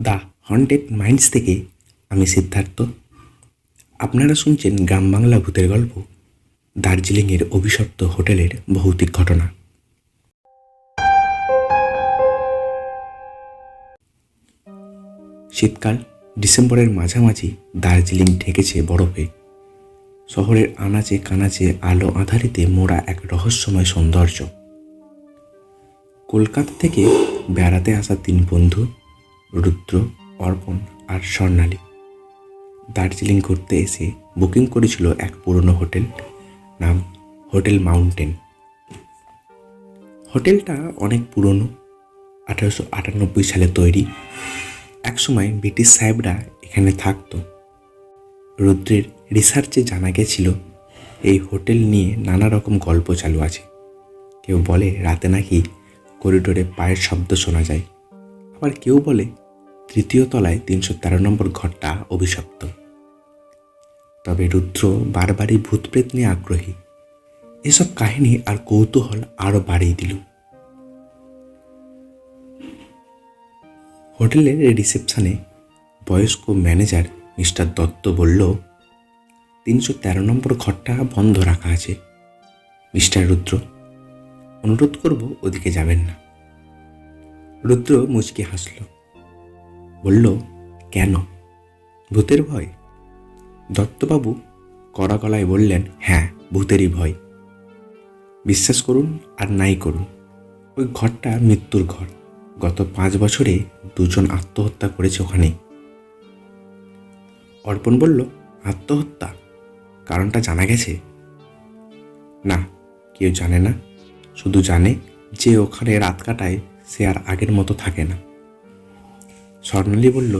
The haunted minds থেকে আমি সিদ্ধার্থ। আপনারা শুনছেন গ্রাম বাংলা ভূতের গল্প, দার্জিলিংয়ের অভিশপ্ত হোটেলের ভৌতিক ঘটনা। শীতকাল, ডিসেম্বরের মাঝামাঝি দার্জিলিং ঢেকেছে বরফে। শহরের আনাচে কানাচে আলো আঁধারিতে মোড়া এক রহস্যময় সৌন্দর্য। কলকাতা থেকে বেড়াতে আসা 3 বন্ধু, রুদ্র, অর্পণ আর স্বর্ণালী, দার্জিলিং ঘুরতে এসে বুকিং করেছিল এক পুরনো হোটেল, নাম হোটেল মাউন্টেন। হোটেলটা অনেক পুরনো, 1898 সালে তৈরি। একসময় ব্রিটিশ সাহেবরা এখানে থাকতো। রুদ্রের রিসার্চে জানা গেছিল এই হোটেল নিয়ে নানা রকম গল্প চালু আছে। কেউ বলে রাতে নাকি করিডোরে পায়ের শব্দ শোনা যায়, আবার কেউ বলে 3য় তলায় 313 নম্বর ঘরটা অভিশপ্ত। তবে রুদ্র বারবারই ভূতপ্রেত নিয়ে আগ্রহী। এসব কাহিনী আর কৌতূহল আরও বাড়িয়ে দিল। হোটেলের রিসেপশনে বয়স্ক ম্যানেজার মিস্টার দত্ত বলল, 313 নম্বর ঘরটা বন্ধ রাখা আছে। মিস্টার রুদ্র, অনুরোধ করব ওদিকে যাবেন না। রুদ্র মুচকি হাসল, বলল, কেন, ভূতের ভয়? দত্তবাবু কড়া গলায় বললেন, হ্যাঁ, ভূতেরই ভয়। বিশ্বাস করুন আর নাই করুন, ওই ঘরটা মৃত্যুর ঘর। গত 5 বছরে 2 জন আত্মহত্যা করেছে ওখানে। অর্পণ বলল, আত্মহত্যা? কারণটা জানা গেছে? না, কেউ জানে না। শুধু জানে যে ওখানে রাত কাটায় সে আর আগের মতো থাকে না। স্বর্ণালী বলল,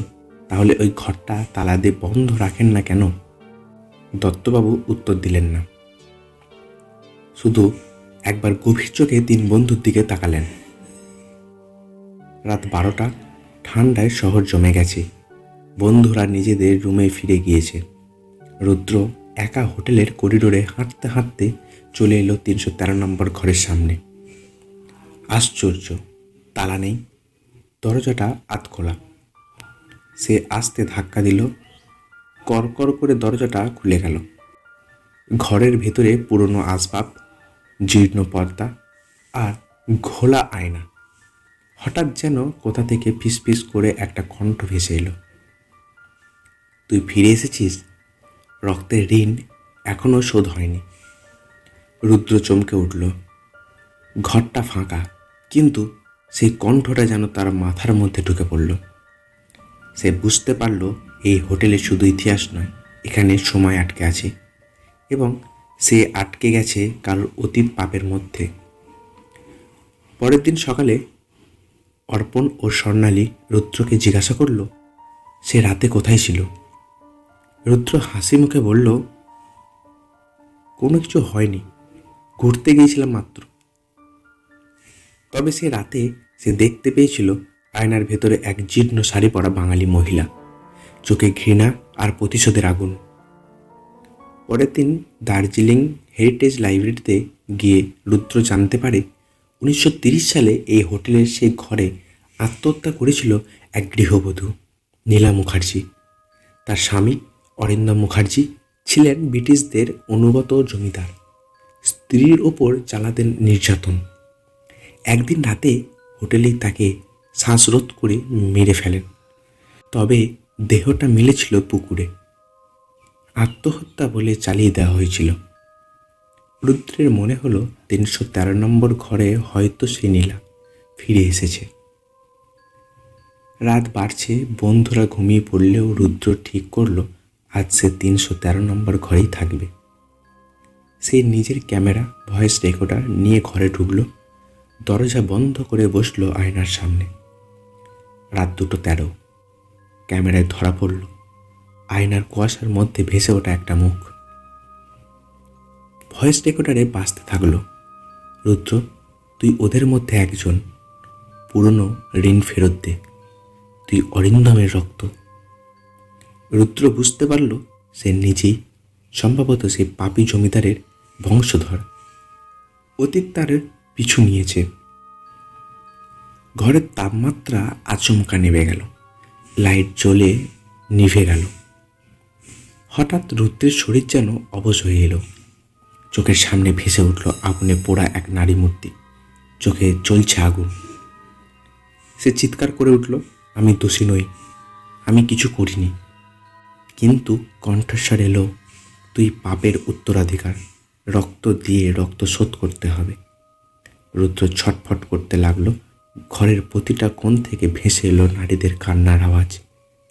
তাহলে ওই ঘরটা তালা দিয়ে বন্ধ রাখেন না কেন? দত্তবাবু উত্তর দিলেন না, শুধু একবার গভীর চোখে 3 বন্ধুর দিকে তাকালেন। রাত 12টা, ঠান্ডায় শহর জমে গেছে। বন্ধুরা নিজেদের রুমে ফিরে গিয়েছে। রুদ্র একা হোটেলের করিডোরে হাঁটতে হাঁটতে চলে এলো 313 নম্বর ঘরের সামনে। আশ্চর্য, তালা নেই, দরজাটা আধখোলা। সে আস্তে ধাক্কা দিল, করকর করে দরজাটা খুলে গেল। ঘরের ভেতরে পুরনো আসবাব, জীর্ণ পর্দা আর ঘোলা আয়না। হঠাৎ যেন কোথা থেকে ফিসফিস করে একটা কণ্ঠ ভেসে এলো, তুই ফিরে এসেছিস, রক্তের ঋণ এখনও শোধ হয়নি। রুদ্র চমকে উঠল। ঘরটা ফাঁকা, কিন্তু সেই কণ্ঠটা যেন তার মাথার মধ্যে ঢুকে পড়ল। সে বুঝতে পারল এই হোটেলে শুধু ইতিহাস নয়, এখানে সময় আটকে আছে, এবং সে আটকে গেছে কারোর অতীত পাপের মধ্যে। পরের দিন সকালে অর্পণ ও স্বর্ণালী রুদ্রকে জিজ্ঞাসা করল, সে রাতে কোথায় ছিল? রুদ্র হাসি মুখে বলল, কোনো কিছু হয়নি, ঘুরতে গিয়েছিলাম মাত্র। তবে সে রাতে সে দেখতে পেয়েছিল আয়নার ভেতরে এক জীর্ণ শাড়ি পরা বাঙালি মহিলা, চোখে ঘৃণা আর প্রতিশোধের আগুন। পরের দিন দার্জিলিং হেরিটেজ লাইব্রেরিতে গিয়ে রুদ্র জানতে পারে 1930 সালে এই হোটেলের সেই ঘরে আত্মহত্যা করেছিল এক গৃহবধূ, নীলা মুখার্জি। তার স্বামী অরিন্দম মুখার্জি ছিলেন ব্রিটিশদের অনুগত জমিদার। স্ত্রীর ওপর চালাতেন নির্যাতন। একদিন রাতে হোটেলেই তাকে শ্বাসরোধ করে মেরে ফেলেন, তবে দেহটা মিলেছিল পুকুরে। আত্মহত্যা বলে চালিয়ে দেওয়া হয়েছিল। রুদ্রের মনে হলো 313 নম্বর ঘরে হয়তো সে নীলা ফিরে এসেছে। রাত বাড়ছে, বন্ধুরা ঘুমিয়ে পড়লেও রুদ্র ঠিক করলো আজ সে 313 নম্বর ঘরেই থাকবে। সে নিজের ক্যামেরা, ভয়েস রেকর্ডার নিয়ে ঘরে ঢুকলো, দরজা বন্ধ করে বসলো আয়নার সামনে। রাত 2:13, ক্যামেরায় ধরা পড়ল আয়নার কুয়াশার মধ্যে ভেসে ওঠা একটা মুখ। ভয়েস রেকর্ডারে বাজতে থাকলো, রুদ্র, তুই ওদের মধ্যে একজন, পুরনো ঋণ ফেরত দে, তুই অরিন্দমের রক্ত। রুদ্র বুঝতে পারল সে নিজেই সম্ভবত সেই পাপী জমিদারের বংশধর। অতীত তার পিছু নিয়েছে। ঘরের তাপমাত্রা আচমকা নেমে গেল। লাইট জ্বলে নিভে গেল। হঠাৎ রুদ্রের শরীর যেন অবশ হয়ে এলো। চোখের সামনে ভেসে উঠল আগুনে পোড়া এক নারী মূর্তি, চোখে জ্বলছে আগুন। সে চিৎকার করে উঠল, আমি দোষী নই, আমি কিছু করিনি। কিন্তু কণ্ঠস্বর এলো, তুই পাপের উত্তরাধিকার, রক্ত দিয়ে রক্ত শোধ করতে হবে। রুদ্র ছটফট করতে লাগলো। ঘরের প্রতিটা কোণ থেকে ভেসে এলো নারীদের কান্নার আওয়াজ,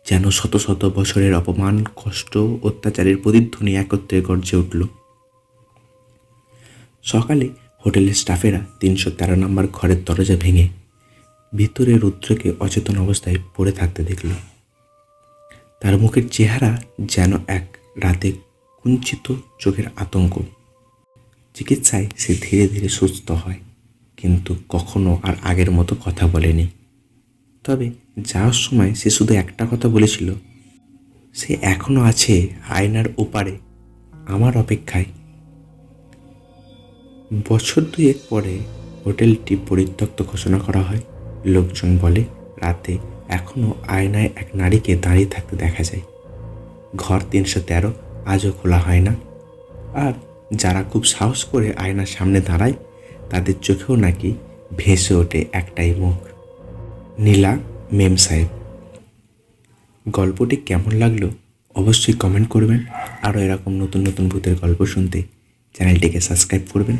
যেন শত শত বছরের অপমান, কষ্ট, অত্যাচারের প্রতিধ্বনি একত্রে গর্জে উঠল। সকালে হোটেলের স্টাফেরা 313 নম্বর ঘরের দরজা ভেঙে ভিতরে রুদ্রকে অচেতন অবস্থায় পড়ে থাকতে দেখল। তার মুখের চেহারা যেন এক রাতে কুঞ্চিত চোখের আতঙ্ক। চিকিৎসায় সে ধীরে ধীরে সুস্থ হয়, কিন্তু কখনো আর আগের মতো কথা বলেনি। তবে যাওয়ার সময় সে শুধু একটা কথা বলেছিল, সে এখনো আছে আয়নার ওপারে, আমার অপেক্ষায়। বছর দুয়েক পরে হোটেলটি পরিত্যক্ত ঘোষণা করা হয়। লোকজন বলে রাতে এখনো আয়নায় এক নারীকে দাঁড়িয়ে থাকতে দেখা যায়। ঘর 313 আজও খোলা হয় না। আর যারা খুব সাহস করে আয়নার সামনে দাঁড়ায়, তাদের চোখেও নাকি ভেসে ওঠে একটাই মুখ, নীলা মেম সাহেব। গল্পটি কেমন লাগলো অবশ্যই কমেন্ট করবেন। আরও এরকম নতুন নতুন ভূতের গল্প শুনতে চ্যানেলটিকে সাবস্ক্রাইব করবেন।